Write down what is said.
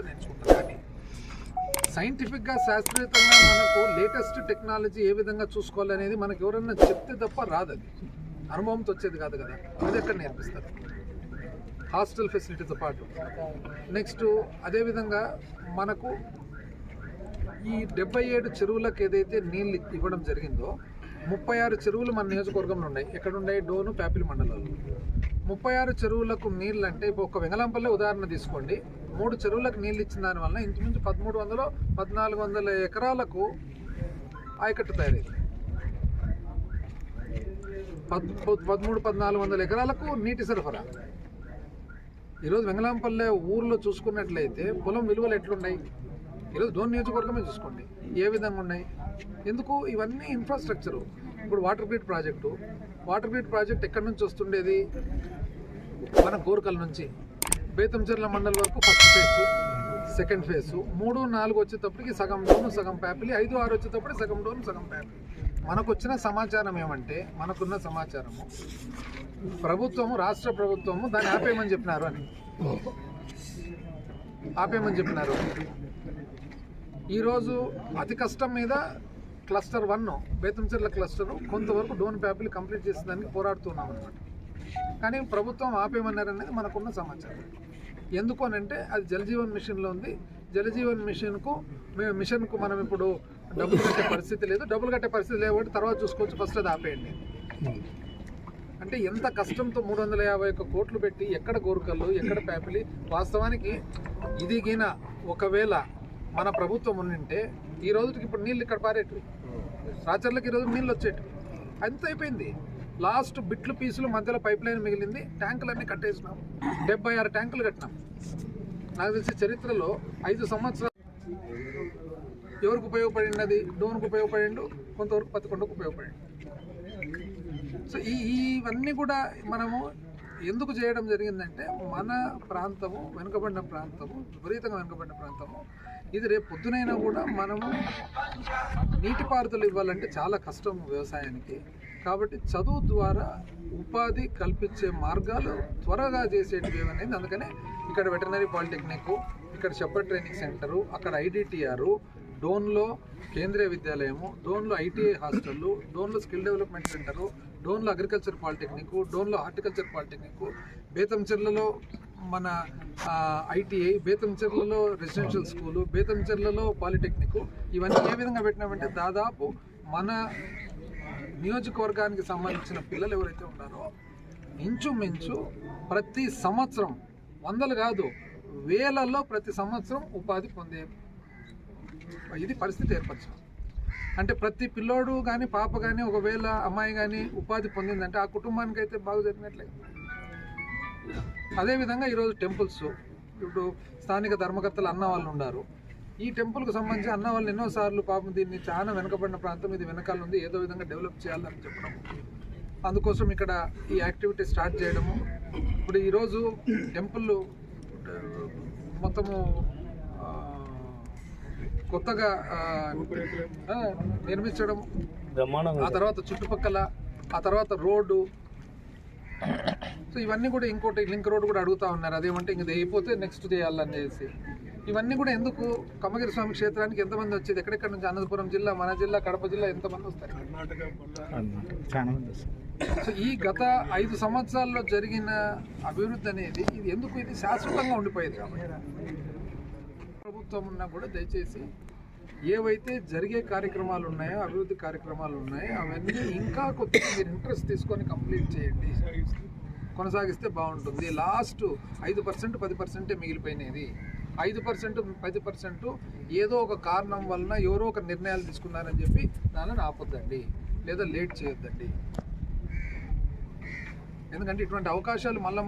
ప్రభుత్వం నేర్చుకుంటారు. కానీ సైంటిఫిక్గా శాస్త్రీయంగా మనకు లేటెస్ట్ టెక్నాలజీ ఏ విధంగా చూసుకోవాలనేది మనకు ఎవరన్నా చెప్తే తప్ప రాదు. అది అనుభవంతో వచ్చేది కాదు కదా. అది ఎక్కడ నేర్పిస్తారు? హాస్టల్ ఫెసిలిటీతో పాటు నెక్స్ట్ అదేవిధంగా మనకు ఈ 77 చెరువులకు ఏదైతే నీళ్ళు ఇవ్వడం జరిగిందో 36 చెరువులు మన నియోజకవర్గంలో ఉన్నాయి. ఎక్కడున్నాయి? డోను, ప్యాపిలి మండలాలు. 36 చెరువులకు నీళ్ళు అంటే ఇప్పుడు ఒక వెంగళంపల్లి ఉదాహరణ తీసుకోండి. 3 చెరువులకు నీళ్ళు ఇచ్చిన దానివల్ల ఇంచుమించు 1300-1400 ఎకరాలకు ఆయకట్టు తయారైంది. 1300-1400 ఎకరాలకు నీటి సరఫరా. ఈరోజు వెంగళంపల్లె ఊర్లో చూసుకున్నట్లయితే పొలం విలువలు ఎట్లున్నాయి? ఈరోజు డోన్ నియోజకవర్గమే చూసుకోండి ఏ విధంగా ఉన్నాయి. ఎందుకు? ఇవన్నీ ఇన్ఫ్రాస్ట్రక్చరు. ఇప్పుడు వాటర్ గ్రిడ్ ప్రాజెక్ట్ ఎక్కడి నుంచి వస్తుండేది? మన గోర్కల్ నుంచి బేతంచెర్ల మండల్ వరకు ఫస్ట్ ఫేజ్, సెకండ్ ఫేజ్, 3, 4 వచ్చేటప్పటికి సగం డోను సగం ప్యాపిలి, 5, 6 వచ్చేటప్పటికి సగం డోను సగం ప్యాపిలి. మనకు వచ్చిన సమాచారం ఏమంటే, మనకున్న సమాచారము ప్రభుత్వము, రాష్ట్ర ప్రభుత్వము దాన్ని ఆపేయమని చెప్పినారు. ఈరోజు అతి కష్టం మీద క్లస్టర్ 1 బేతంచెర్ల క్లస్టరు కొంతవరకు డోన్ ప్యాపిలి కంప్లీట్ చేసేదానికి పోరాడుతున్నాం అనమాట. కానీ ప్రభుత్వం ఆపేయమన్నారనేది మనకున్న సమాచారం. ఎందుకు అని అంటే అది జలజీవన్ మిషన్లో ఉంది. జలజీవన్ మిషన్కు మనం ఇప్పుడు డబ్బులు కట్టే పరిస్థితి లేదు. డబ్బులు కట్టే పరిస్థితి లేకపోతే తర్వాత చూసుకోవచ్చు, ఫస్ట్ అది ఆపేయండి. అంటే ఎంత కష్టంతో 351 కోట్లు పెట్టి ఎక్కడ గోరుకల్లు, ఎక్కడ ప్యాపిలి. వాస్తవానికి ఇది గిన ఒకవేళ మన ప్రభుత్వం ఉండింటే ఈ రోజుకి ఇప్పుడు నీళ్ళు ఇక్కడ పారేటివి, రాచర్లకి ఈరోజు నీళ్ళు వచ్చేటివి. అంత అయిపోయింది. లాస్ట్ బిట్లు పీసులు మధ్యలో పైప్ లైన్ మిగిలింది. ట్యాంకులన్నీ కట్టేసినాం. 76 ట్యాంకులు కట్టినాం. నాకు తెలిసి చరిత్రలో 5 సంవత్సరాలు ఎవరికి ఉపయోగపడినది? డోన్కు ఉపయోగపడిండు, కొంతవరకు పత్తికొండకు ఉపయోగపడిండు. సో ఇవన్నీ కూడా మనము ఎందుకు చేయడం జరిగిందంటే, మన ప్రాంతము వెనుకబడిన ప్రాంతము, విపరీతంగా వెనుకబడిన ప్రాంతము. ఇది రేపు పొద్దునైనా కూడా మనము నీటిపారుదల ఇవ్వాలంటే చాలా కష్టం వ్యవసాయానికి. కాబట్టి చదువు ద్వారా ఉపాధి కల్పించే మార్గాలు త్వరగా చేసేటివి అనేది. అందుకనే ఇక్కడ వెటర్నరీ పాలిటెక్నిక్, ఇక్కడ షెపర్డ్ ట్రైనింగ్ సెంటరు, అక్కడ IDTR, డోన్లో కేంద్రీయ విద్యాలయము, డోన్లో ITI హాస్టళ్ళు, డోన్లో స్కిల్ డెవలప్మెంట్ సెంటరు, డోన్లో అగ్రికల్చర్ పాలిటెక్నిక్, డోన్లో హార్టికల్చర్ పాలిటెక్నిక్, బేతంచెర్లలో మన ITI, బేతంచెర్లలో రెసిడెన్షియల్ స్కూలు, బేతంచెర్లలో పాలిటెక్నిక్. ఇవన్నీ ఏ విధంగా పెట్టినామంటే దాదాపు మన నియోజకవర్గానికి సంబంధించిన పిల్లలు ఎవరైతే ఉన్నారో ఇంచుమించు ప్రతి సంవత్సరం 100 కాదు 1000లో ప్రతి సంవత్సరం ఉపాధి పొందే ఇది పరిస్థితి ఏర్పరచాం. అంటే ప్రతి పిల్లోడు కానీ పాప కానీ ఒకవేళ అమ్మాయి కానీ ఉపాధి పొందిందంటే ఆ కుటుంబానికి అయితే బాగా జరిగినట్లే. అదేవిధంగా ఈరోజు టెంపుల్స్, ఇప్పుడు స్థానిక ధర్మకర్తలు అన్న వాళ్ళు ఉన్నారు. ఈ టెంపుల్కి సంబంధించి అన్న వాళ్ళు ఎన్నోసార్లు పాపం దీన్ని చాలా వెనకబడిన ప్రాంతం, ఇది వెనకాల ఉంది, ఏదో విధంగా డెవలప్ చేయాలని చెప్పడం, అందుకోసం ఇక్కడ ఈ యాక్టివిటీ స్టార్ట్ చేయడము. ఇప్పుడు ఈరోజు టెంపుల్ మొత్తము కొత్తగా నిర్మించడం, ఆ తర్వాత చుట్టుపక్కల, ఆ తర్వాత రోడ్డు. సో ఇవన్నీ కూడా ఇంకోటి లింక్ రోడ్ కూడా అడుగుతూ ఉన్నారు. అదేమంటే ఇంక అయిపోతే నెక్స్ట్ చేయాలని చేసి ఇవన్నీ కూడా ఎందుకు? కమ్మగిరి స్వామి క్షేత్రానికి ఎంతమంది వచ్చేది? ఎక్కడెక్కడ నుంచి అనంతపురం జిల్లా, మన జిల్లా, కడప జిల్లా ఎంతమంది వస్తారు? సో ఈ గత 5 సంవత్సరాల్లో జరిగిన అభివృద్ధి అనేది ఇది ఎందుకు? ఇది శాశ్వతంగా ఉండిపోయేది. కాబట్టి ప్రభుత్వం ఉన్నా కూడా దయచేసి ఏవైతే జరిగే కార్యక్రమాలు ఉన్నాయో, అభివృద్ధి కార్యక్రమాలు ఉన్నాయో అవన్నీ ఇంకా కొద్దిగా మీరు ఇంట్రెస్ట్ తీసుకొని కంప్లీట్ చేయండి, కొనసాగిస్తే బాగుంటుంది. లాస్ట్ 5%, 10% మిగిలిపోయినది. 5%, 10% ఏదో ఒక కారణం వలన ఎవరో ఒక నిర్ణయాలు తీసుకున్నారని చెప్పి దానిని ఆపొద్దండి, లేదా లేట్ చేయొద్దండి. ఎందుకంటే ఇటువంటి అవకాశాలు మళ్ళీ